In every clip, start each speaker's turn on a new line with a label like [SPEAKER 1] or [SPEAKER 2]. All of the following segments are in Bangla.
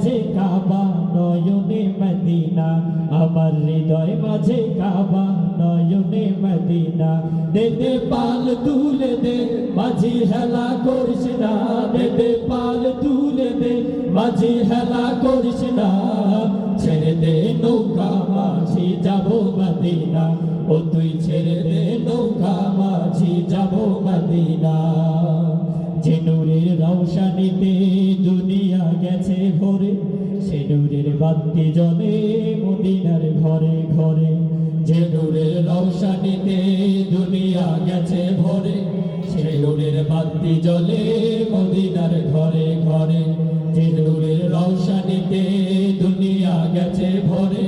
[SPEAKER 1] মাঝে কাবা নয়নে মদিনা, আমার হৃদয় মাঝে কাবা নয়নে মদিনা। দে দে পাল তুলে দে মাঝি হেলা করিস না, দে দে পাল তুলে দে মাঝি হেলা করিস না। ছেড়ে দে নৌকা মাঝি যাব মদিনা, ও তুই ছেড়ে দে নৌকা মাঝি যাব মদিনা। যে নূরের রওশনীতে দুনিয়া গেছে ভরে, সে নূরের বাতি জ্বলে মদিনার ঘরে ঘরে। যে নূরের রওশনীতে দুনিয়া গেছে ভরে, সে নূরের বাতি জ্বলে মদিনার ঘরে ঘরে। যে নূরের রওশনীতে দুনিয়া গেছে ভরে,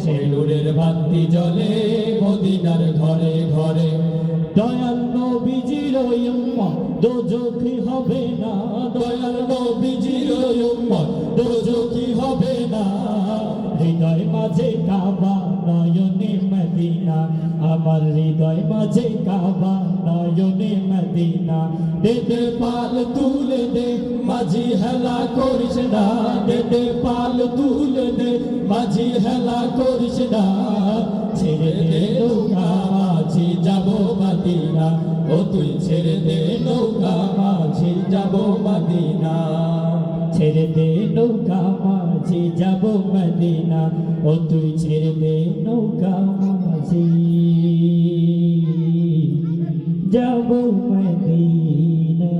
[SPEAKER 1] সে নূরের বাতি জ্বলে মদিনার ঘরে ঘরে। দয়াল নবীজির উম্মত দোজখী হবে না, দয়াল নবীজির উম্মত দোজখী হবে না। হৃদয় মাঝে কাবা নয়নে মদিনা, আমার হৃদয় মাঝে কাবা নয়নে মদিনা। দে দে পাল তুলে দে মাঝি হেলা করিস না, দে দে পাল তুলে দে মাঝি হেলা করিস না। ছেড়ে দে নৌকা মাঝি যাব মদিনা, ও তুই ছেড়ে দে নৌকা মাঝি যাব মদিনা। ছেড়ে দে নৌকা মাঝি যাব মদিনা, ও তুই ছেড়ে দে নৌকা মাঝি যাব মদিনা।